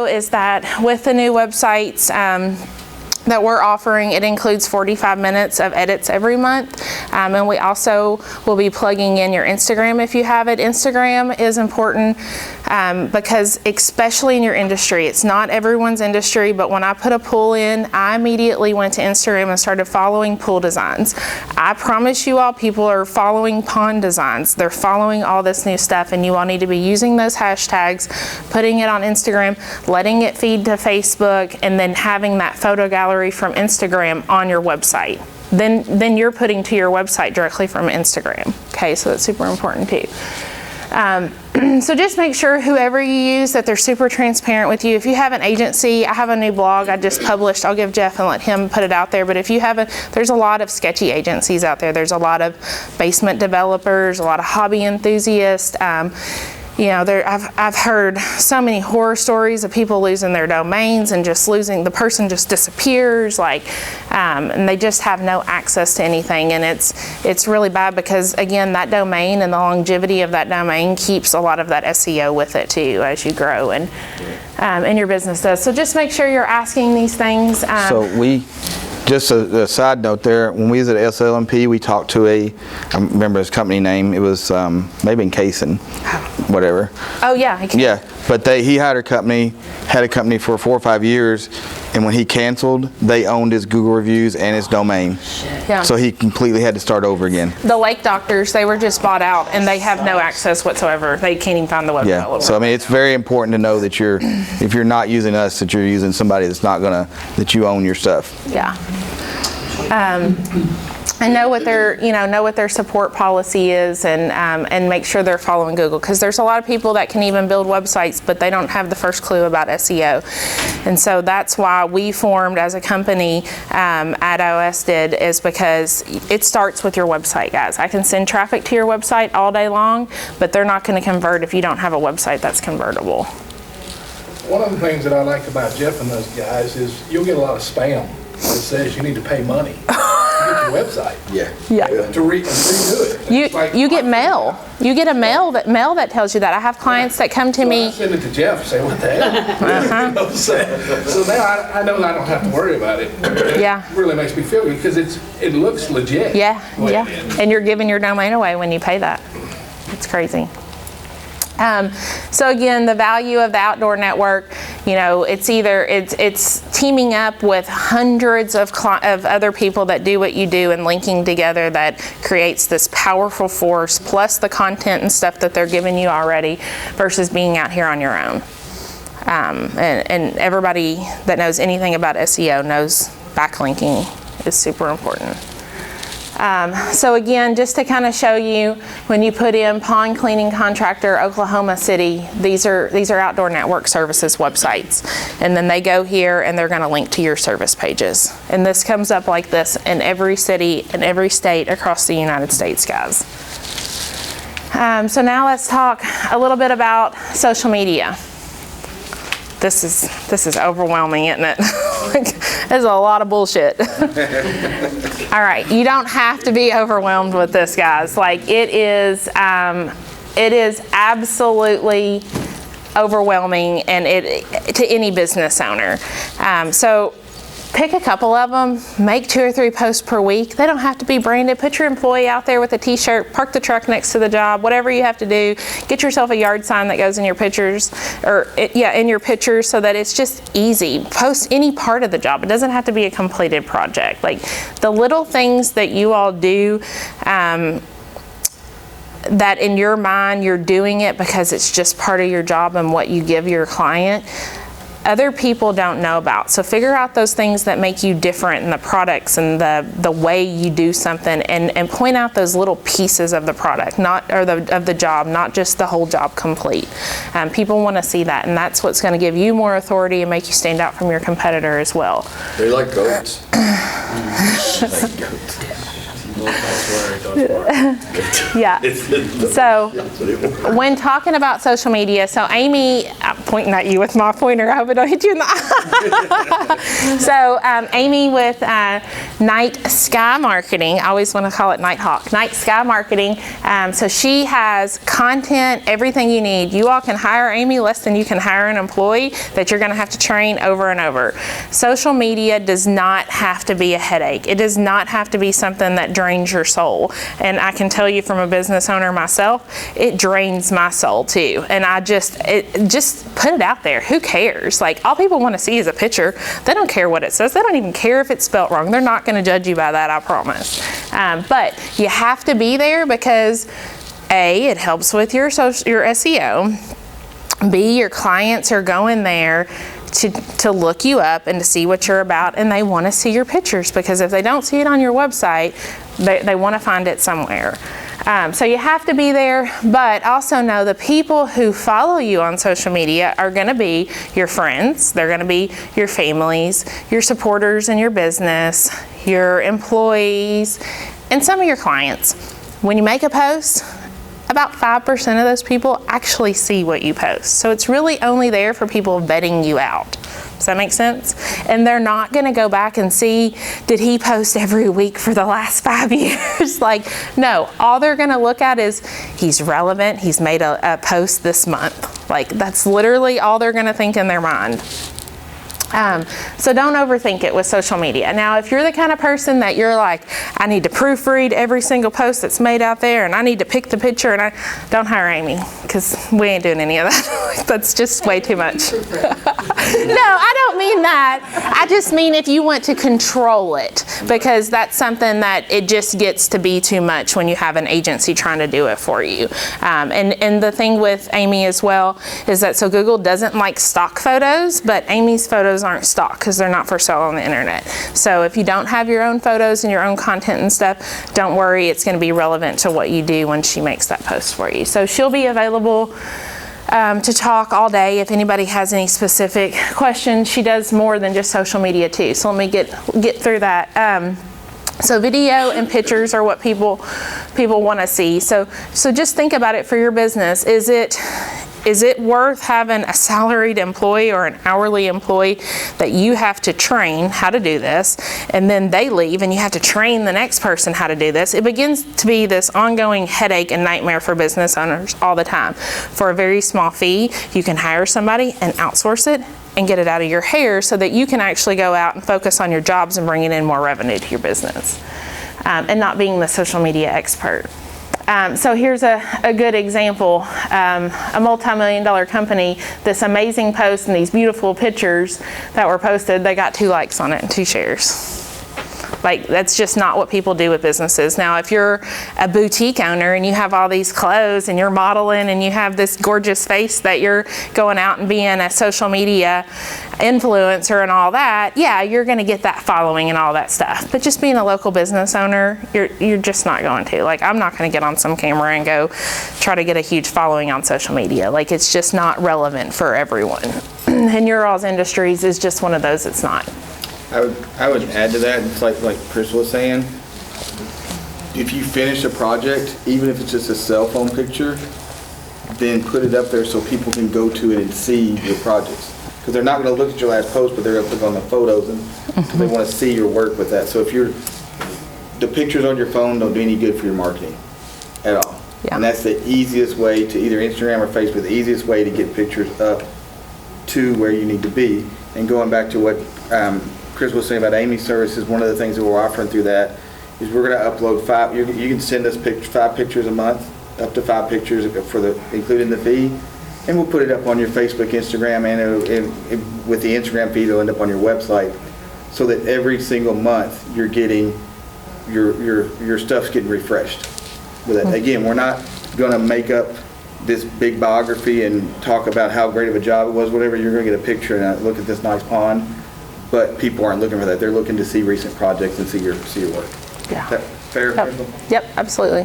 Is that with the new websites that we're offering, it includes 45 minutes of edits every month, and we also will be plugging in your Instagram if you have it. Instagram is important because especially in your industry, it's not everyone's industry, but when I put a pool in, I immediately went to Instagram and started following pool designs. I promise you all, people are following pond designs. They're following all this new stuff, and you all need to be using those hashtags, putting it on Instagram, letting it feed to Facebook, and then having that photo gallery from Instagram on your website. Then you're putting to your website directly from Instagram. Okay, so that's super important too. So just make sure whoever you use that they're super transparent with you. If you have an agency, I have a new blog I just published. I'll give Jeff and let him put it out there. But if you have there's a lot of sketchy agencies out there. There's a lot of basement developers, a lot of hobby enthusiasts. You know, I've heard so many horror stories of people losing their domains and just losing, the person just disappears, like, and they just have no access to anything. And it's really bad because, again, that domain and the longevity of that domain keeps a lot of that SEO with it too as you grow and your business does. So just make sure you're asking these things. Just a side note there, when we was at SLMP, we talked to I remember his company name, it was maybe in Kaysen, whatever. Oh yeah. Yeah, but he had a company for 4 or 5 years, and when he canceled, they owned his Google reviews and his domain. Yeah. So he completely had to start over again. The Lake Doctors, they were just bought out, and they have no access whatsoever. They can't even find the web developer. So I mean, it's very important to know that if you're not using us, that you're using somebody that's not that you own your stuff. Yeah. And know what their support policy is, and make sure they're following Google, because there's a lot of people that can even build websites, but they don't have the first clue about SEO. And so that's why we formed as a company at OS is because it starts with your website, guys. I can send traffic to your website all day long, but they're not going to convert if you don't have a website that's convertible. One of the things that I like about Jeff and those guys is you'll get a lot of spam that says you need to pay money to get your website. Yeah. To redo it. You get mail. You get a mail that tells you that. I have clients that come to me. I send it to Jeff and say, what the hell? So now I know I don't have to worry about it. It really makes me feel good because it looks legit. Yeah. And you're giving your domain away when you pay that. It's crazy. So again, the value of the outdoor network, it's teaming up with hundreds of other people that do what you do and linking together that creates this powerful force, plus the content and stuff that they're giving you already versus being out here on your own. And everybody that knows anything about SEO knows backlinking is super important. So again, just to kind of show you, when you put in pond cleaning contractor, Oklahoma City, these are outdoor network services websites. And then they go here and they're going to link to your service pages. And this comes up like this in every city and every state across the United States, guys. So now let's talk a little bit about social media. This is overwhelming, isn't it? There's a lot of bullshit. All right, you don't have to be overwhelmed with this, guys. Like, it is absolutely overwhelming, and to any business owner. So pick a couple of them, make 2 or 3 posts per week. They don't have to be branded. Put your employee out there with a t-shirt, park the truck next to the job, whatever you have to do. Get yourself a yard sign that goes in your pictures, in your pictures, so that it's just easy. Post any part of the job. It doesn't have to be a completed project. Like, the little things that you all do, that in your mind you're doing it because it's just part of your job and what you give your client, other people don't know about. So figure out those things that make you different in the products and the way you do something, and point out those little pieces of the product, of the job, not just the whole job complete. People want to see that, and that's what's going to give you more authority and make you stand out from your competitor as well. They like goats. Yeah. So when talking about social media, so Amy pointing at you with my pointer. I hope it don't hit you in the eye. So Amy with Night Sky Marketing, I always want to call it Nighthawk, Night Sky Marketing. So she has content, everything you need. You all can hire Amy less than you can hire an employee that you're going to have to train over and over. Social media does not have to be a headache. It does not have to be something that drains your soul. And I can tell you from a business owner myself, it drains my soul too. And I just put it out there. Who cares? Like, all people want to see is a picture. They don't care what it says. They don't even care if it's spelt wrong. They're not going to judge you by that, I promise. But you have to be there because A, it helps with your SEO. B, your clients are going there to look you up and to see what you're about, and they want to see your pictures, because if they don't see it on your website, they want to find it somewhere. So you have to be there, but also know the people who follow you on social media are going to be your friends, they're going to be your families, your supporters in your business, your employees, and some of your clients. When you make a post, about 5% of those people actually see what you post. So it's really only there for people vetting you out. Does that make sense? And they're not going to go back and see, did he post every week for the last 5 years? Like, no, all they're going to look at is he's relevant, he's made a post this month. Like, that's literally all they're going to think in their mind. So don't overthink it with social media. Now, if you're the kind of person that you're like, I need to proofread every single post that's made out there, and I need to pick the picture, and don't hire Amy, because we ain't doing any of that. That's just way too much. No, I don't mean that. I just mean if you want to control it, because that's something that it just gets to be too much when you have an agency trying to do it for you. And the thing with Amy as well is that, so Google doesn't like stock photos, but Amy's photos aren't stock because they're not for sale on the internet. So if you don't have your own photos and your own content and stuff, don't worry, it's going to be relevant to what you do when she makes that post for you. So she'll be available to talk all day if anybody has any specific questions. She does more than just social media too. So let me get through that. So video and pictures are what people want to see. So just think about it for your business. Is it worth having a salaried employee or an hourly employee that you have to train how to do this, and then they leave and you have to train the next person how to do this? It begins to be this ongoing headache and nightmare for business owners all the time. For a very small fee, you can hire somebody and outsource it and get it out of your hair so that you can actually go out and focus on your jobs and bringing in more revenue to your business, and not being the social media expert. So here's a good example. A multi-million-dollar company, this amazing post and these beautiful pictures that were posted, they got 2 likes on it and 2 shares. Like, that's just not what people do with businesses. Now, if you're a boutique owner and you have all these clothes and you're modeling and you have this gorgeous face that you're going out and being a social media influencer and all that, yeah, you're going to get that following and all that stuff. But just being a local business owner, you're just not going to. Like, I'm not going to get on some camera and go try to get a huge following on social media. Like, it's just not relevant for everyone. And your all's industries is just one of those it's not. I would add to that, it's like Chris was saying, if you finish a project, even if it's just a cell phone picture, then put it up there so people can go to it and see your projects. Because they're not going to look at your last post, but they're going to click on the photos, and they want to see your work with that. So if the pictures on your phone don't do any good for your marketing at all. Yeah. And that's the easiest way to, either Instagram or Facebook, the easiest way to get pictures up to where you need to be. And going back to what Chris was saying about Amy's services, one of the things that we're offering through that is we're going to upload 5. You can send us 5 pictures a month, up to 5 pictures including the fee, and we'll put it up on your Facebook, Instagram, and with the Instagram feed, it'll end up on your website, so that every single month you're getting your stuff's getting refreshed. With it. Again, we're not going to make up this big biography and talk about how great of a job it was, whatever. You're going to get a picture and look at this nice pond. But people aren't looking for that. They're looking to see recent projects and see your work. Yeah. Is that fair? Yep, absolutely.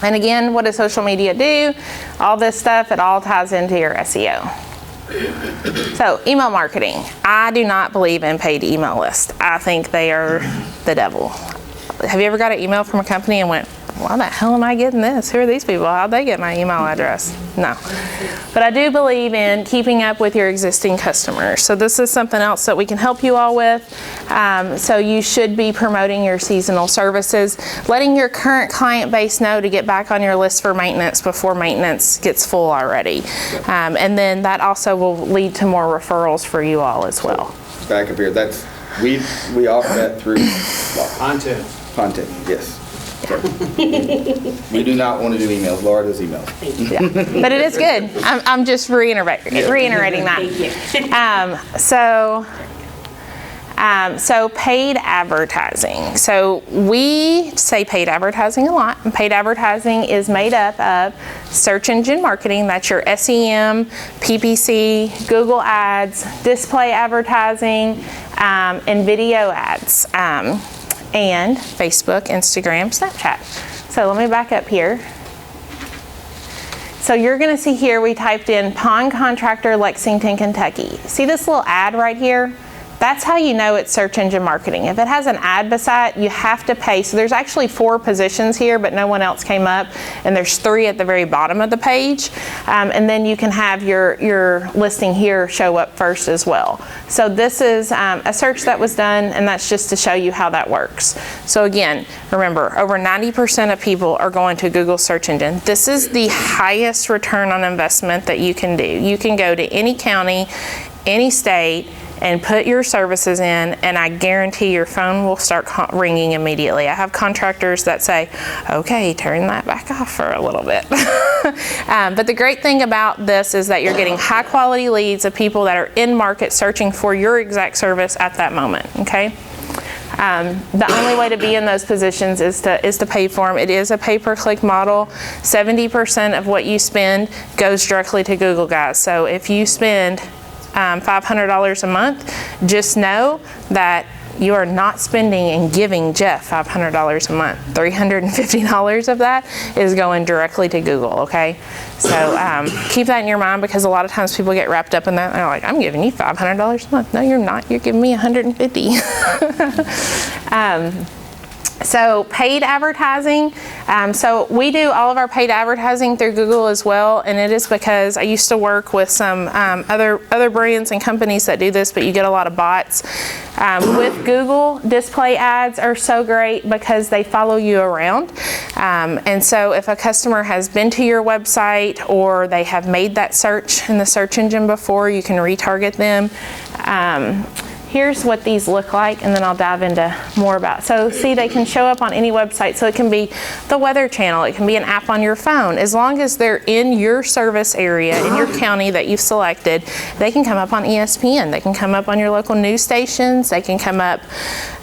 And again, what does social media do? All this stuff, it all ties into your SEO. So, email marketing. I do not believe in paid email lists. I think they are the devil. Have you ever got an email from a company and went, why the hell am I getting this? Who are these people? How'd they get my email address? No. But I do believe in keeping up with your existing customers. So this is something else that we can help you all with. So you should be promoting your seasonal services, letting your current client base know to get back on your list for maintenance before maintenance gets full already. And then that also will lead to more referrals for you all as well. Back up here, that's, we offer that through Content. content, yes. We do not want to do emails. Laura does emails. Yeah. But it is good. I'm just reiterating that. So paid advertising. So we say paid advertising a lot. And paid advertising is made up of search engine marketing. That's your SEM, PPC, Google ads, display advertising, and video ads. And Facebook, Instagram, Snapchat. So let me back up here. So you're gonna see here we typed in Pond Contractor, Lexington, Kentucky. See this little ad right here? That's how you know it's search engine marketing. If it has an ad beside it, you have to pay. So there's actually 4 positions here, but no one else came up, and there's 3 at the very bottom of the page. And then you can have your listing here show up first as well. So this is a search that was done, and that's just to show you how that works. So again, remember, over 90% of people are going to Google search engine. This is the highest return on investment that you can do. You can go to any county, any state, and put your services in, and I guarantee your phone will start ringing immediately. I have contractors that say, okay, turn that back off for a little bit. But the great thing about this is that you're getting high quality leads of people that are in market searching for your exact service at that moment, okay? The only way to be in those positions is to pay for them. It is a pay-per-click model. 70% of what you spend goes directly to Google, guys. So if you spend $500 a month, just know that you are not spending and giving Jeff $500 a month. $350 of that is going directly to Google, okay? So keep that in your mind, because a lot of times people get wrapped up in that. They're like, I'm giving you $500 a month. No, you're not. You're giving me $150. So paid advertising, so we do all of our paid advertising through Google as well, and it is because I used to work with some other brands and companies that do this, but you get a lot of bots. With Google, display ads are so great because they follow you around, and so if a customer has been to your website or they have made that search in the search engine before, you can retarget them. Here's what these look like, and then I'll dive into more about. So see, they can show up on any website. So it can be the Weather Channel, it can be an app on your phone. As long as they're in your service area, in your county that you've selected, they can come up on ESPN, they can come up on your local news stations, they can come up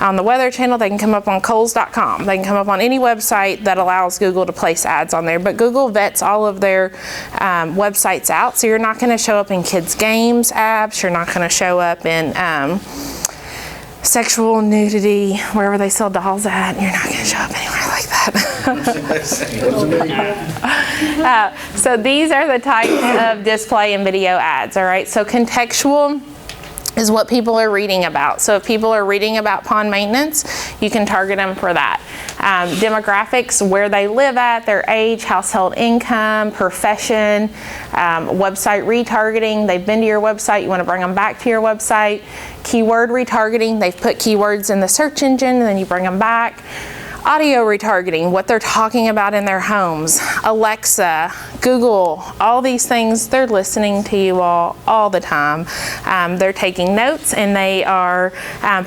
on the Weather Channel, they can come up on Kohl's.com, they can come up on any website that allows Google to place ads on there. But Google vets all of their websites out, so you're not gonna show up in kids' games apps, you're not gonna show up in sexual nudity, wherever they sell dolls at, you're not going to show up anywhere like that. So these are the types of display and video ads, all right? So contextual is what people are reading about. So if people are reading about pond maintenance, you can target them for that. Demographics, where they live at, their age, household income, profession, website retargeting, they've been to your website, you want to bring them back to your website. Keyword retargeting, they've put keywords in the search engine and then you bring them back. Audio retargeting, what they're talking about in their homes. Alexa, Google, all these things, they're listening to you all the time. They're taking notes, and they are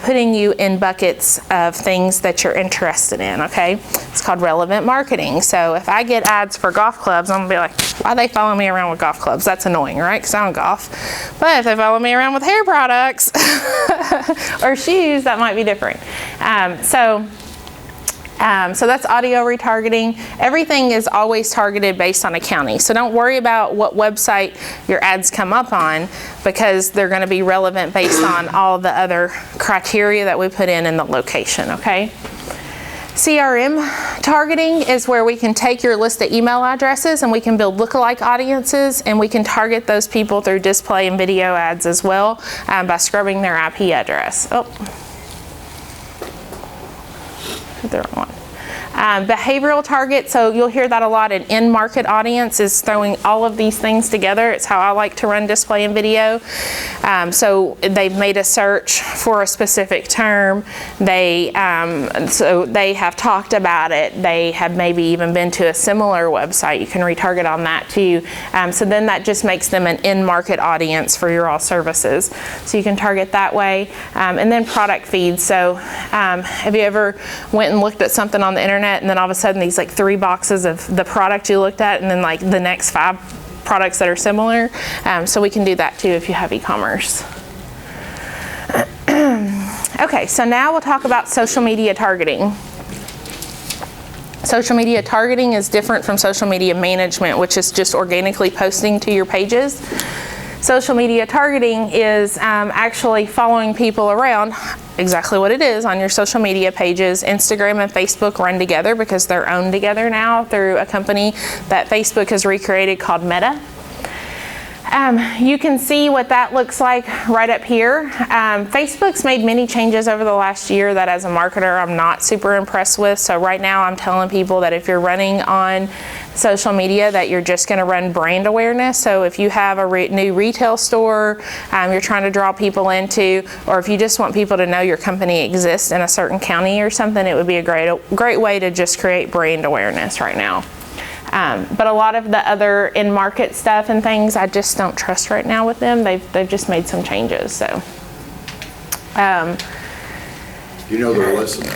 putting you in buckets of things that you're interested in, okay? It's called relevant marketing. So if I get ads for golf clubs, I'm gonna be like, why they follow me around with golf clubs? That's annoying, right? Because I don't golf. But if they follow me around with hair products or shoes, that might be different. So that's audio retargeting. Everything is always targeted based on a county. So don't worry about what website your ads come up on, because they're going to be relevant based on all the other criteria that we put in the location, okay? CRM targeting is where we can take your list of email addresses and we can build lookalike audiences, and we can target those people through display and video ads as well by scrubbing their IP address. Oh. The wrong one. Behavioral target, so you'll hear that a lot. An in-market audience is throwing all of these things together. It's how I like to run display and video. So they've made a search for a specific term. So they have talked about it. They have maybe even been to a similar website. You can retarget on that too. So then that just makes them an in-market audience for your all services. So you can target that way. And then product feeds. So have you ever went and looked at something on the internet and then all of a sudden these like 3 boxes of the product you looked at and then like the next 5 products that are similar? So we can do that too if you have e-commerce. Okay, so now we'll talk about social media targeting. Social media targeting is different from social media management, which is just organically posting to your pages. Social media targeting is actually following people around, exactly what it is, on your social media pages. Instagram and Facebook run together because they're owned together now through a company that Facebook has recreated called Meta. You can see what that looks like right up here. Facebook's made many changes over the last year that as a marketer I'm not super impressed with. So right now I'm telling people that if you're running on social media that you're just going to run brand awareness. So if you have a new retail store you're trying to draw people into, or if you just want people to know your company exists in a certain county or something, it would be a great way to just create brand awareness right now. But a lot of the other in-market stuff and things, I just don't trust right now with them. They've just made some changes. So, You know they're listening.